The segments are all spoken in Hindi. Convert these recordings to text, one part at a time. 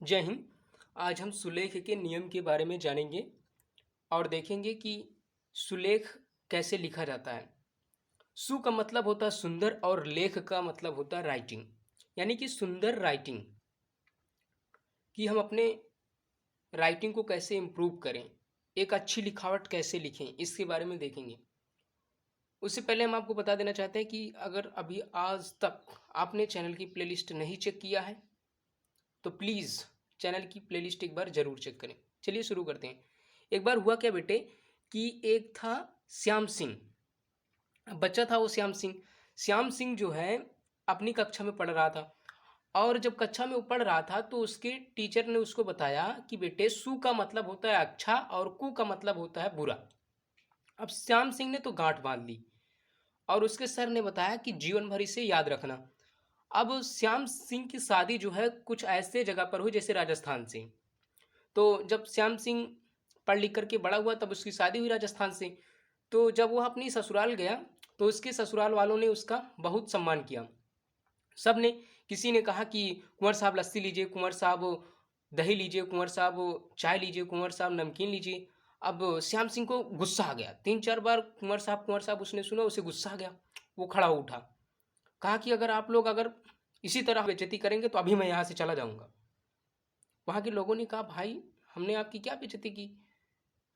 जय हिंद। आज हम सुलेख के नियम के बारे में जानेंगे और देखेंगे कि सुलेख कैसे लिखा जाता है। सु का मतलब होता है सुंदर और लेख का मतलब होता है राइटिंग, यानी कि सुंदर राइटिंग, कि हम अपने राइटिंग को कैसे इम्प्रूव करें, एक अच्छी लिखावट कैसे लिखें, इसके बारे में देखेंगे। उससे पहले हम आपको बता देना चाहते हैं कि अगर अभी आज तक आपने चैनल की प्लेलिस्ट नहीं चेक किया है तो प्लीज़ चैनल की प्लेलिस्ट एक बार ज़रूर चेक करें। चलिए शुरू करते हैं। एक बार हुआ क्या बेटे कि एक था श्याम सिंह, बच्चा था वो श्याम सिंह। श्याम सिंह जो है अपनी कक्षा में पढ़ रहा था, और जब कक्षा में वो पढ़ रहा था तो उसके टीचर ने उसको बताया कि बेटे सु का मतलब होता है अच्छा और कु का मतलब होता है बुरा। अब श्याम सिंह ने तो गांठ बांध ली और उसके सर ने बताया कि जीवन भर इसे याद रखना। अब श्याम सिंह की शादी जो है कुछ ऐसे जगह पर हुई जैसे राजस्थान से। तो जब श्याम सिंह पढ़ लिख करके बड़ा हुआ तब उसकी शादी हुई राजस्थान से। तो जब वह अपनी ससुराल गया तो उसके ससुराल वालों ने उसका बहुत सम्मान किया। सब ने, किसी ने कहा कि कुंवर साहब लस्सी लीजिए, कुंवर साहब दही लीजिए, कुंवर साहब चाय लीजिए, कुंवर साहब नमकीन लीजिए। अब श्याम सिंह को गुस्सा आ गया, तीन चार बार कुंवर साहब उसने सुना, उसे गुस्सा आ गया। वो खड़ा हो उठा, कहा कि अगर आप लोग अगर इसी तरह बेइज्जती करेंगे तो अभी मैं यहाँ से चला जाऊँगा। वहाँ के लोगों ने कहा भाई हमने आपकी क्या बेइज्जती की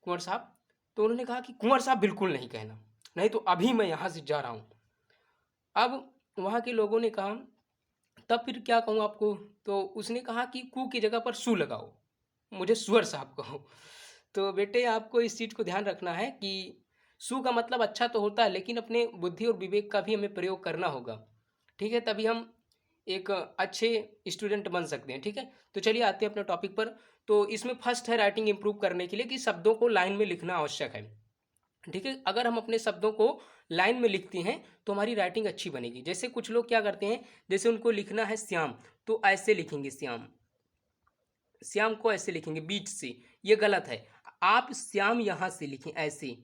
कुंवर साहब? तो उन्होंने कहा कि कुंवर साहब बिल्कुल नहीं कहना, नहीं तो अभी मैं यहाँ से जा रहा हूँ। अब वहाँ के लोगों ने कहा तब फिर क्या कहूँ आपको? तो उसने कहा कि कु की जगह पर सु लगाओ, मुझे सुअर साहब कहो। तो बेटे आपको इस चीज़ को ध्यान रखना है कि सु का मतलब अच्छा तो होता है, लेकिन अपने बुद्धि और विवेक का भी हमें प्रयोग करना होगा। ठीक है, तभी हम एक अच्छे स्टूडेंट बन सकते हैं। ठीक है, तो चलिए आते हैं अपने टॉपिक पर। तो इसमें फर्स्ट है राइटिंग इंप्रूव करने के लिए कि शब्दों को लाइन में लिखना आवश्यक है। ठीक है, अगर हम अपने शब्दों को लाइन में लिखते हैं तो हमारी राइटिंग अच्छी बनेगी। जैसे कुछ लोग क्या करते हैं, जैसे उनको लिखना है श्याम तो ऐसे लिखेंगे श्याम, श्याम को ऐसे लिखेंगे बीच से, ये गलत है। आप श्याम यहाँ से लिखें ऐसे,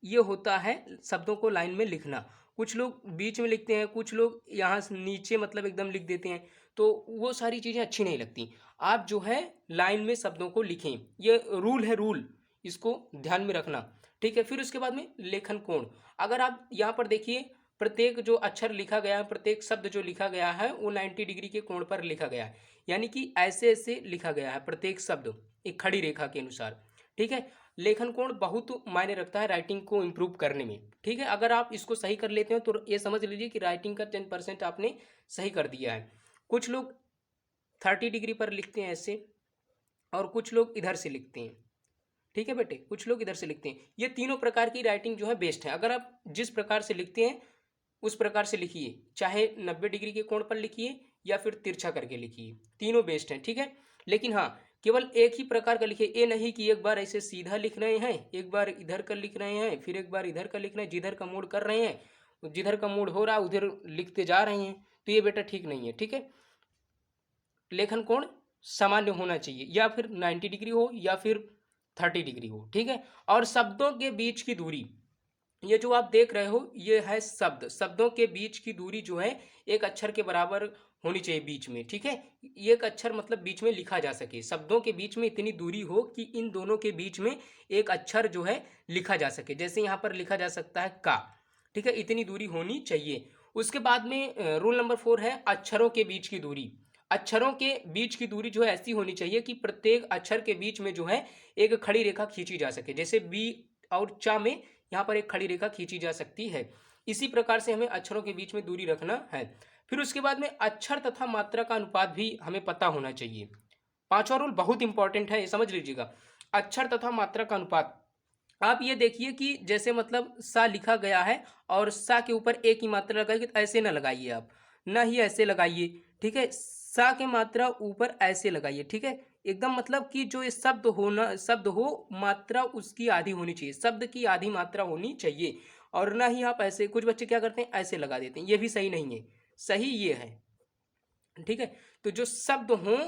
ये होता है शब्दों को लाइन में लिखना। कुछ लोग बीच में लिखते हैं, कुछ लोग यहाँ से नीचे मतलब एकदम लिख देते हैं, तो वो सारी चीज़ें अच्छी नहीं लगती। आप जो है लाइन में शब्दों को लिखें, ये रूल है, रूल, इसको ध्यान में रखना। ठीक है, फिर उसके बाद में लेखन कोण। अगर आप यहाँ पर देखिए, प्रत्येक जो अक्षर लिखा गया है, प्रत्येक शब्द जो लिखा गया है वो 90 डिग्री के कोण पर लिखा गया है, यानी कि ऐसे ऐसे लिखा गया है प्रत्येक शब्द एक खड़ी रेखा के अनुसार। ठीक है, लेखन कोण बहुत मायने रखता है राइटिंग को इम्प्रूव करने में। ठीक है, अगर आप इसको सही कर लेते हो तो ये समझ लीजिए कि राइटिंग का 10% आपने सही कर दिया है। कुछ लोग 30 डिग्री पर लिखते हैं ऐसे, और कुछ लोग इधर से लिखते हैं। ठीक है बेटे, कुछ लोग इधर से लिखते हैं। ये तीनों प्रकार की राइटिंग जो है बेस्ट है। अगर आप जिस प्रकार से लिखते हैं उस प्रकार से लिखिए, चाहे 90 डिग्री के कोण पर लिखिए या फिर तिरछा करके लिखिए, तीनों बेस्ट हैं। ठीक है, लेकिन हाँ, केवल एक ही प्रकार का लिखिए, ये नहीं कि एक बार ऐसे सीधा लिख रहे हैं, एक बार इधर का लिख रहे हैं, फिर एक बार इधर का लिख रहे हैं, जिधर का मूड कर रहे हैं, जिधर का मूड हो रहा है उधर लिखते जा रहे हैं, तो ये बेटा ठीक नहीं है। ठीक है, लेखन कोण सामान्य होना चाहिए, या फिर 90 डिग्री हो या फिर 30 डिग्री हो। ठीक है, और शब्दों के बीच की दूरी, ये जो आप देख रहे हो ये है शब्द, शब्दों के बीच की दूरी जो है एक अक्षर के बराबर होनी चाहिए बीच में। ठीक है, एक अक्षर मतलब बीच में लिखा जा सके, शब्दों के बीच में इतनी दूरी हो कि इन दोनों के बीच में एक अक्षर जो है लिखा जा सके। जैसे यहाँ पर लिखा जा सकता है का। ठीक है, इतनी दूरी होनी चाहिए। उसके बाद में रूल नंबर 4 है अक्षरों के बीच की दूरी। अक्षरों के बीच की दूरी जो है ऐसी होनी चाहिए कि प्रत्येक अक्षर के बीच में जो है एक खड़ी रेखा खींची जा सके। जैसे बी और चा में यहाँ पर एक खड़ी रेखा खींची जा सकती है। इसी प्रकार से हमें अक्षरों के बीच में दूरी रखना है। फिर उसके बाद में अक्षर तथा मात्रा का अनुपात भी हमें पता होना चाहिए। पांचवा रूल बहुत इंपॉर्टेंट है, ये समझ लीजिएगा, अक्षर तथा मात्रा का अनुपात। आप ये देखिए कि जैसे मतलब सा लिखा गया है और सा के ऊपर एक ही मात्रा लगाइए, तो ऐसे ना लगाइए आप, ना ही ऐसे लगाइए। ठीक है, सा के मात्रा ऊपर ऐसे लगाइए। ठीक है, एकदम मतलब कि जो ये शब्द होना, शब्द हो मात्रा उसकी आधी होनी चाहिए, शब्द की आधी मात्रा होनी चाहिए। और ना ही आप ऐसे, कुछ बच्चे क्या करते हैं ऐसे लगा देते हैं, ये भी सही नहीं है, सही ये है। ठीक है, तो जो शब्द हों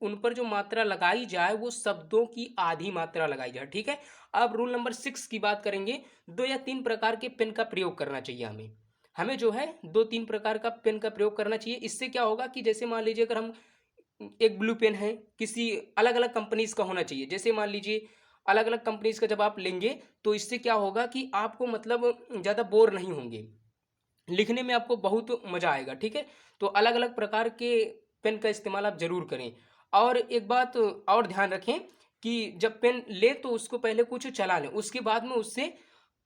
उन पर जो मात्रा लगाई जाए वो शब्दों की आधी मात्रा लगाई जाए। ठीक है, अब रूल नंबर 6 की बात करेंगे। 2 या 3 प्रकार के पेन का प्रयोग करना चाहिए हमें, हमें जो है 2-3 प्रकार का पेन का प्रयोग करना चाहिए। इससे क्या होगा कि जैसे मान लीजिए अगर हम एक ब्लू पेन है, किसी अलग अलग कंपनीज का होना चाहिए। जैसे मान लीजिए अलग अलग कंपनीज का जब आप लेंगे तो इससे क्या होगा कि आपको मतलब ज़्यादा बोर नहीं होंगे, लिखने में आपको बहुत मज़ा आएगा। ठीक है, तो अलग अलग प्रकार के पेन का इस्तेमाल आप ज़रूर करें। और एक बात और ध्यान रखें कि जब पेन ले तो उसको पहले कुछ चला लें, उसके बाद में उससे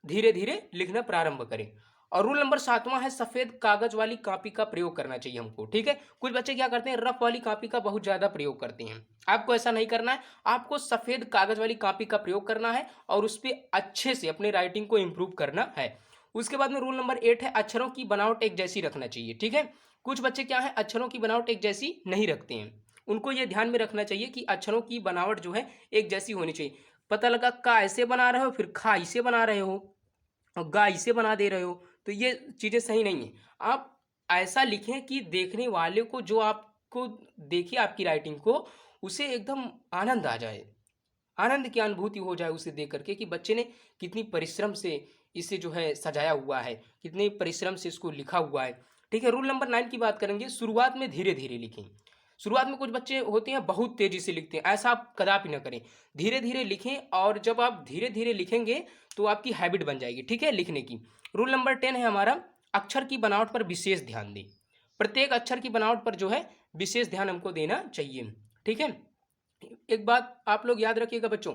धीरे धीरे लिखना प्रारंभ करें। और रूल नंबर 7वां है, सफ़ेद कागज वाली कॉपी का प्रयोग करना चाहिए हमको। ठीक है, कुछ बच्चे क्या करते हैं, रफ वाली कॉपी का बहुत ज़्यादा प्रयोग करते हैं। आपको ऐसा नहीं करना है, आपको सफ़ेद कागज वाली कॉपी का प्रयोग करना है और उस पर अच्छे से अपने राइटिंग को इम्प्रूव करना है। उसके बाद में रूल नंबर 8 है, अक्षरों की बनावट एक जैसी रखना चाहिए। ठीक है, कुछ बच्चे क्या है, अक्षरों की बनावट एक जैसी नहीं रखते हैं। उनको ये ध्यान में रखना चाहिए कि अक्षरों की बनावट जो है एक जैसी होनी चाहिए। पता लगा का ऐसे बना रहे हो, फिर खा इसे बना रहे हो और गा इसे बना दे रहे हो, तो ये चीज़ें सही नहीं है। आप ऐसा लिखें कि देखने वाले को, जो आपको देखे आपकी राइटिंग को, उसे एकदम आनंद आ जाए, आनंद की अनुभूति हो जाए उसे देख करके कि बच्चे ने कितनी परिश्रम से इसे जो है सजाया हुआ है, कितने परिश्रम से इसको लिखा हुआ है। ठीक है, रूल नंबर 9 की बात करेंगे, शुरुआत में धीरे धीरे लिखें। शुरुआत में कुछ बच्चे होते हैं बहुत तेजी से लिखते हैं, ऐसा आप कदापि ना करें। धीरे धीरे लिखें और जब आप धीरे धीरे लिखेंगे तो आपकी हैबिट बन जाएगी, ठीक है, लिखने की। रूल नंबर 10 है हमारा, अक्षर की बनावट पर विशेष ध्यान दें। प्रत्येक अक्षर की बनावट पर जो है विशेष ध्यान हमको देना चाहिए। ठीक है, एक बात आप लोग याद रखिएगा बच्चों,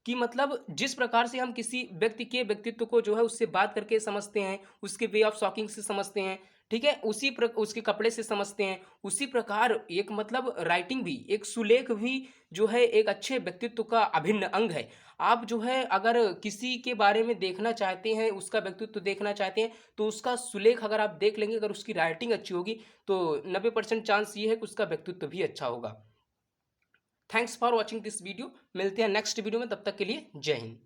कि मतलब जिस प्रकार से हम किसी व्यक्ति के व्यक्तित्व को जो है उससे बात करके समझते हैं, उसके वे ऑफ टॉकिंग से समझते हैं, ठीक है, उसके कपड़े से समझते हैं, उसी प्रकार एक मतलब राइटिंग भी, एक सुलेख भी जो है एक अच्छे व्यक्तित्व का अभिन्न अंग है। आप जो है अगर किसी के बारे में देखना चाहते हैं, उसका व्यक्तित्व देखना चाहते हैं, तो उसका सुलेख अगर आप देख लेंगे, अगर उसकी राइटिंग अच्छी होगी तो 90% चांस ये है कि उसका व्यक्तित्व भी अच्छा होगा। Thanks for watching this video, मिलते हैं नेक्स्ट वीडियो में, तब तक के लिए जय हिंद।